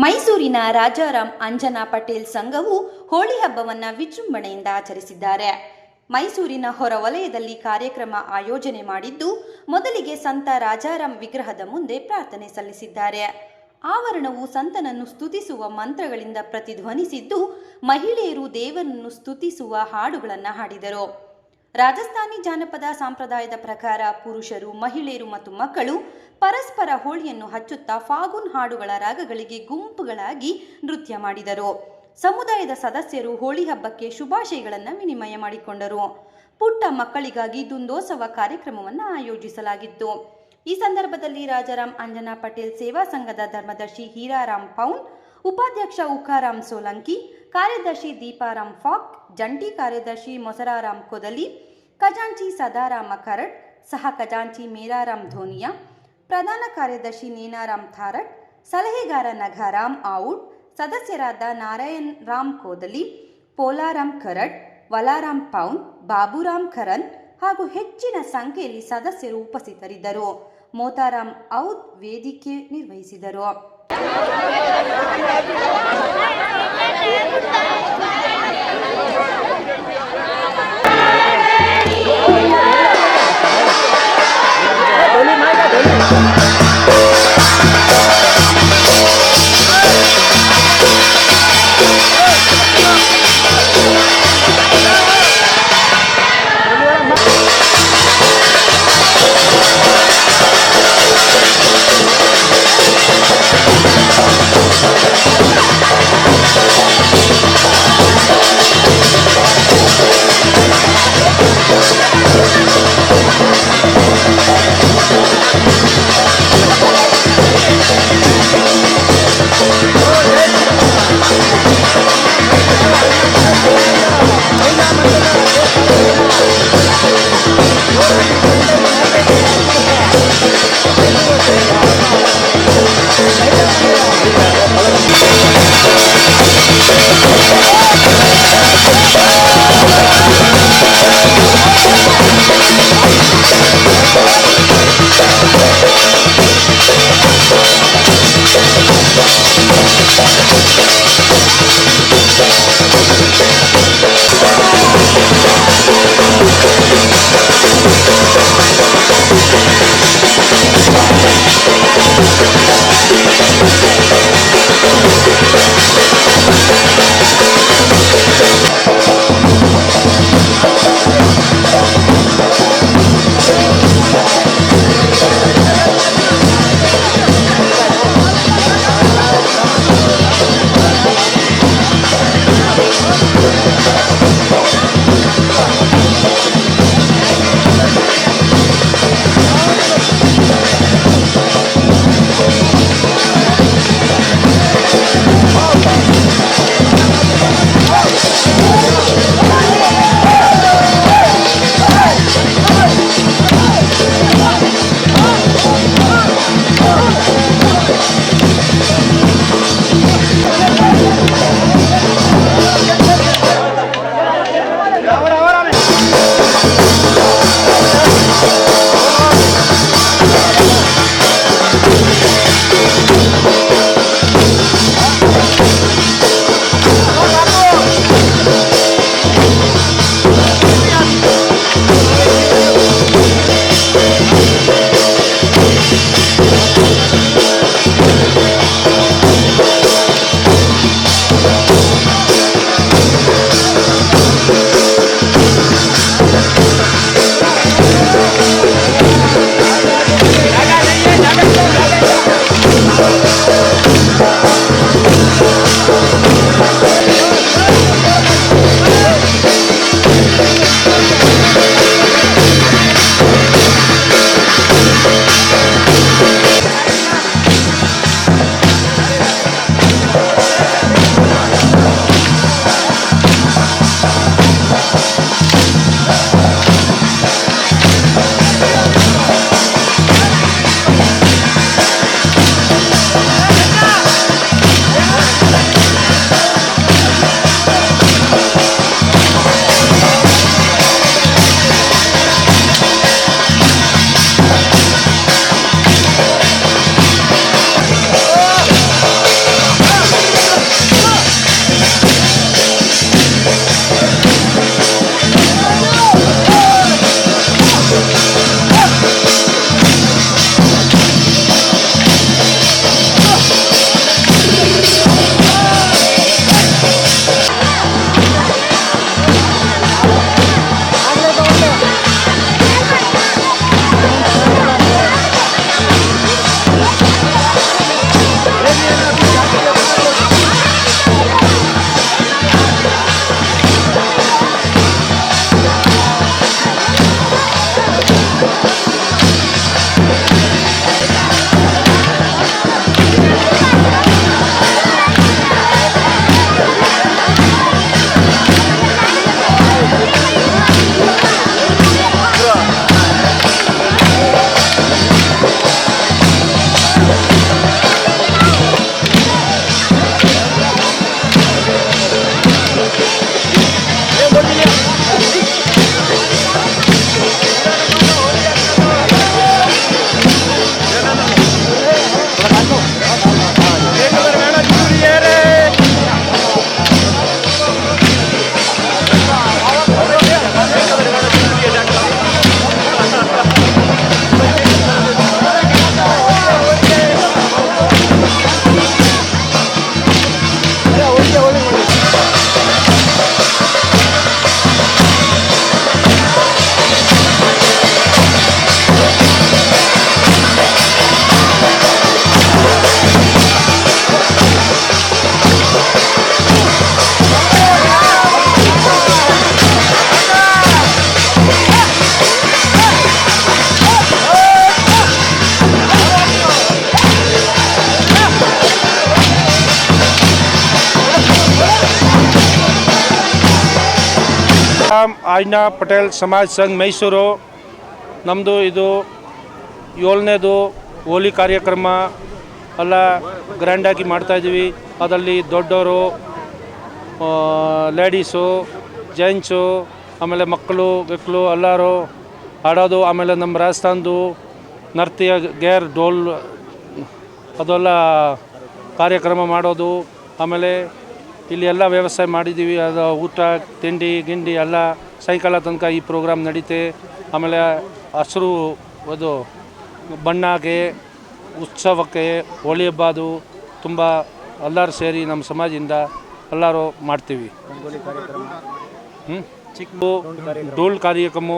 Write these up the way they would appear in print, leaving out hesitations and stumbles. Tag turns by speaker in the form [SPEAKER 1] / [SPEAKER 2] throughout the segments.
[SPEAKER 1] ಮೈಸೂರಿನ ರಾಜಾರಾಮ್ ಅಂಜನಾ ಪಟೇಲ್ ಸಂಘವು ಹೋಳಿ ಹಬ್ಬವನ್ನು ವಿಜೃಂಭಣೆಯಿಂದ ಆಚರಿಸಿದ್ದಾರೆ. ಮೈಸೂರಿನ ಹೊರವಲಯದಲ್ಲಿ ಕಾರ್ಯಕ್ರಮ ಆಯೋಜನೆ ಮಾಡಿದ್ದು, ಮೊದಲಿಗೆ ಸಂತ ರಾಜಾರಾಮ್ ವಿಗ್ರಹದ ಮುಂದೆ ಪ್ರಾರ್ಥನೆ ಸಲ್ಲಿಸಿದ್ದಾರೆ. ಆವರಣವು ಸಂತನನ್ನು ಸ್ತುತಿಸುವ ಮಂತ್ರಗಳಿಂದ ಪ್ರತಿಧ್ವನಿಸಿದ್ದು, ಮಹಿಳೆಯರು ದೇವರನ್ನು ಸ್ತುತಿಸುವ ಹಾಡುಗಳನ್ನು ಹಾಡಿದರು. ರಾಜಸ್ಥಾನಿ ಜಾನಪದ ಸಂಪ್ರದಾಯದ ಪ್ರಕಾರ ಪುರುಷರು, ಮಹಿಳೆಯರು ಮತ್ತು ಮಕ್ಕಳು ಪರಸ್ಪರ ಹೋಳಿಯನ್ನು ಹಚ್ಚುತ್ತಾ ಫಾಗುನ್ ಹಾಡುಗಳ ರಾಗಗಳಿಗೆ ಗುಂಪುಗಳಾಗಿ ನೃತ್ಯ ಮಾಡಿದರು. ಸಮುದಾಯದ ಸದಸ್ಯರು ಹೋಳಿ ಹಬ್ಬಕ್ಕೆ ಶುಭಾಶಯಗಳನ್ನು ವಿನಿಮಯ ಮಾಡಿಕೊಂಡರು. ಪುಟ್ಟ ಮಕ್ಕಳಿಗಾಗಿ ದುಂದೋತ್ಸವ ಕಾರ್ಯಕ್ರಮವನ್ನು ಆಯೋಜಿಸಲಾಗಿತ್ತು. ಈ ಸಂದರ್ಭದಲ್ಲಿ ರಾಜಾರಾಮ್ ಅಂಜನಾ ಪಟೇಲ್ ಸೇವಾ ಸಂಘದ ಧರ್ಮದರ್ಶಿ ಹೀರಾರಾಮ್ ಪೌನ್, ಉಪಾಧ್ಯಕ್ಷ ಉಕಾರಾಮ್ ಸೋಲಂಕಿ, ಕಾರ್ಯದರ್ಶಿ ದೀಪಾರಾಮ್ ಫಾಕ್, ಜಂಟಿ ಕಾರ್ಯದರ್ಶಿ ಮೊಸರಾರಾಮ್ ಕೊದಲಿ, ಖಜಾಂಚಿ ಸದಾರಾಮ ಕರಡ್, ಸಹ ಖಜಾಂಚಿ ಮೇರಾರಾಮ್ ಧೋನಿಯಾ, ಪ್ರಧಾನ ಕಾರ್ಯದರ್ಶಿ ನೇನಾರಾಮ್ ಥಾರಟ್, ಸಲಹೆಗಾರ ನಘಾರಾಮ್ ಆವುಡ್, ಸದಸ್ಯರಾದ ನಾರಾಯಣ್ ರಾಮ್ ಕೋದಲಿ, ಪೋಲಾರಾಮ್ ಕರಡ್, ವಲಾರಾಮ್ ಪೌನ್, ಬಾಬುರಾಮ್ ಖರನ್ ಹಾಗೂ ಹೆಚ್ಚಿನ ಸಂಖ್ಯೆಯಲ್ಲಿ ಸದಸ್ಯರು ಉಪಸ್ಥಿತರಿದ್ದರು. ಮೋತಾರಾಮ್ ಔದ್ ವೇದಿಕೆ ನಿರ್ವಹಿಸಿದರು.
[SPEAKER 2] ರಾಮ್ ಆಯ್ನಾ ಪಟೇಲ್ ಸಮಾಜ್ ಸಂಘ್ ಮೈಸೂರು. ನಮ್ಮದು ಇದು 7ನೇದು ಹೋಲಿ ಕಾರ್ಯಕ್ರಮ ಎಲ್ಲ ಗ್ರ್ಯಾಂಡಾಗಿ ಮಾಡ್ತಾಯಿದ್ದೀವಿ. ಅದರಲ್ಲಿ ದೊಡ್ಡವರು, ಲೇಡೀಸು, ಜೆಂಟ್ಸು, ಆಮೇಲೆ ಮಕ್ಕಳು ಎಲ್ಲರೂ ಆಡೋದು. ಆಮೇಲೆ ನಮ್ಮ ರಾಜಸ್ಥಾನದ್ದು ನೃತ್ಯ ಗೇರ್ ಡೋಲ್ ಅದೆಲ್ಲ ಕಾರ್ಯಕ್ರಮ ಮಾಡೋದು. ಆಮೇಲೆ ಇಲ್ಲಿ ಎಲ್ಲ ವ್ಯವಸ್ಥೆ ಮಾಡಿದ್ದೀವಿ. ಅದು ಊಟ ತಿಂಡಿ ಗಿಂಡಿ ಎಲ್ಲ ಸಾಯಂಕಾಲ ತನಕ ಈ ಪ್ರೋಗ್ರಾಮ್ ನಡೀತೆ. ಆಮೇಲೆ ಹಸಿರು ಅದು ಬಣ್ಣಗೆ ಉತ್ಸವಕ್ಕೆ ಹೋಳಿ ಹಬ್ಬ ಅದು ತುಂಬ ಎಲ್ಲರೂ ಸೇರಿ ನಮ್ಮ ಸಮಾಜದಿಂದ ಎಲ್ಲರೂ ಮಾಡ್ತೀವಿ. ಡೋಲ್ ಕಾರ್ಯಕ್ರಮ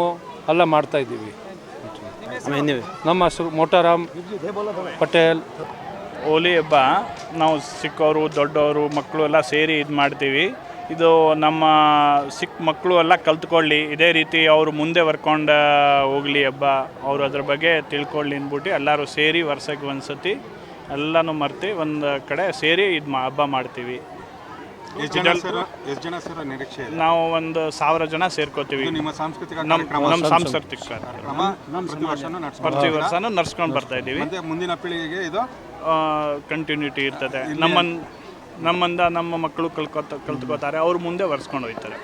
[SPEAKER 2] ಎಲ್ಲ ಮಾಡ್ತಾಯಿದ್ದೀವಿ. ನಮ್ಮ ಹೆಸರು ಮೋಟಾರಾಮ್ ಪಟೇಲ್.
[SPEAKER 3] ಹೋಲಿ ಹಬ್ಬ ನಾವು ಚಿಕ್ಕವರು ದೊಡ್ಡವರು ಮಕ್ಕಳು ಎಲ್ಲ ಸೇರಿ ಇದು ಮಾಡ್ತೀವಿ. ಇದು ನಮ್ಮ ಚಿಕ್ಕ ಮಕ್ಕಳು ಎಲ್ಲ ಕಲ್ತ್ಕೊಳ್ಳಿ, ಇದೇ ರೀತಿ ಅವರು ಮುಂದೆ ಬರ್ಕೊಂಡು ಹೋಗಲಿ ಹಬ್ಬ, ಅವರು ಅದ್ರ ಬಗ್ಗೆ ತಿಳ್ಕೊಳ್ಳಿ ಅಂದ್ಬಿಟ್ಟು ಎಲ್ಲರೂ ಸೇರಿ ವರ್ಷಕ್ಕೆ ಒಂದು ಸತಿ ಎಲ್ಲನೂ ಮರ್ತಿ ಒಂದು ಕಡೆ ಸೇರಿ ಇದು ಹಬ್ಬ ಮಾಡ್ತೀವಿ. ನಾವು ಒಂದು 1000 ಜನ ಸೇರ್ಕೋತೀವಿ. ನಮ್ಮ ಸಾಂಸ್ಕೃತಿಕ ಪ್ರತಿ ವರ್ಷನೂ ನಡ್ಸ್ಕೊಂಡು ಬರ್ತಾ ಇದ್ದೀವಿ.
[SPEAKER 4] ಮುಂದಿನ ಪೀಳಿಗೆಗೆ ಇದು
[SPEAKER 3] ಕಂಟಿನ್ಯೂಟಿ ಇರ್ತದೆ. ನಮ್ಮಿಂದ ನಮ್ಮ ಮಕ್ಕಳು ಕಲ್ತ್ಕೋತಾರೆ, ಅವ್ರು ಮುಂದೆ ವರ್ಸ್ಕೊಂಡು ಹೋಗ್ತಾರೆ.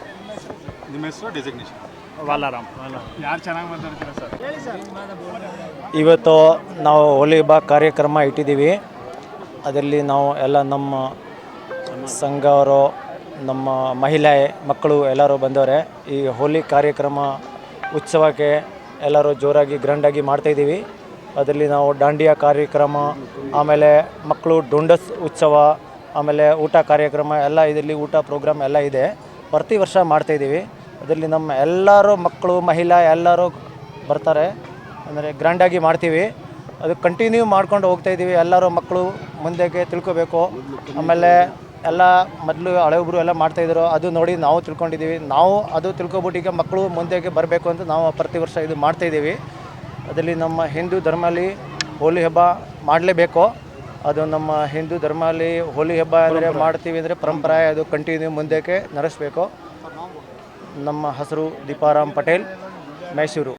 [SPEAKER 4] ನಿಮ್ಮ ಹೆಸರು ಡೆಸಿಗ್ನೇಷನ್?
[SPEAKER 3] ವಾಲಾರಾಮ್.
[SPEAKER 4] ಯಾರು ಚೆನ್ನಾಗಿ ಮಾತಾಡ್ತೀರಾ ಸರ್?
[SPEAKER 5] ಇವತ್ತು ನಾವು ಹೋಲಿ ಹಬ್ಬ ಕಾರ್ಯಕ್ರಮ ಇಟ್ಟಿದ್ದೀವಿ. ಅದರಲ್ಲಿ ನಾವು ಎಲ್ಲ ನಮ್ಮ ಸಂಘವರು, ನಮ್ಮ ಮಹಿಳೆ ಮಕ್ಕಳು ಎಲ್ಲರೂ ಬಂದವರೆ. ಈ ಹೋಲಿ ಕಾರ್ಯಕ್ರಮ ಉತ್ಸವಕ್ಕೆ ಎಲ್ಲರೂ ಜೋರಾಗಿ ಗ್ರ್ಯಾಂಡಾಗಿ ಮಾಡ್ತಾಯಿದ್ದೀವಿ. ಅದರಲ್ಲಿ ನಾವು ದಾಂಡಿಯಾ ಕಾರ್ಯಕ್ರಮ, ಆಮೇಲೆ ಮಕ್ಕಳು ಡೊಂಡಸ್ ಉತ್ಸವ, ಆಮೇಲೆ ಊಟ ಕಾರ್ಯಕ್ರಮ ಎಲ್ಲ ಇದರಲ್ಲಿ ಊಟ ಪ್ರೋಗ್ರಾಮ್ ಎಲ್ಲ ಇದೆ. ಪ್ರತಿ ವರ್ಷ ಮಾಡ್ತಾಯಿದ್ದೀವಿ. ಅದರಲ್ಲಿ ನಮ್ಮ ಎಲ್ಲರೂ ಮಕ್ಕಳು ಮಹಿಳಾ ಎಲ್ಲರೂ ಬರ್ತಾರೆ, ಅಂದರೆ ಗ್ರ್ಯಾಂಡಾಗಿ ಮಾಡ್ತೀವಿ. ಅದು ಕಂಟಿನ್ಯೂ ಮಾಡ್ಕೊಂಡು ಹೋಗ್ತಾಯಿದ್ದೀವಿ. ಎಲ್ಲರೂ ಮಕ್ಕಳು ಮುಂದೆಗೆ ತಿಳ್ಕೊಬೇಕು. ಆಮೇಲೆ ಎಲ್ಲ ಮೊದಲು ಹಳೆಯೊಬ್ಬರು ಎಲ್ಲ ಮಾಡ್ತಾಯಿದ್ರು, ಅದು ನೋಡಿ ನಾವು ತಿಳ್ಕೊಂಡಿದ್ದೀವಿ. ನಾವು ಅದು ತಿಳ್ಕೊಬಿಟ್ಟು ಈಗ ಮಕ್ಕಳು ಮುಂದೆಗೆ ಬರಬೇಕು ಅಂತ ನಾವು ಪ್ರತಿ ವರ್ಷ ಇದು ಮಾಡ್ತಾಯಿದ್ದೀವಿ. ಅದರಲ್ಲಿ ನಮ್ಮ ಹಿಂದೂ ಧರ್ಮದಲ್ಲಿ ಹೋಲಿ ಹಬ್ಬ ಮಾಡಲೇಬೇಕು. ಅದು ನಮ್ಮ ಹಿಂದೂ ಧರ್ಮದಲ್ಲಿ ಹೋಲಿ ಹಬ್ಬ ಅಂದರೆ ಮಾಡ್ತೀವಿ ಅಂದರೆ ಪರಂಪರೆ, ಅದು ಕಂಟಿನ್ಯೂ ಮುಂದಕ್ಕೆ ನಡೆಸಬೇಕು. ನಮ್ಮ ಹೆಸರು ದೀಪಾರಾಮ್ ಪಟೇಲ್, ಮೈಸೂರು.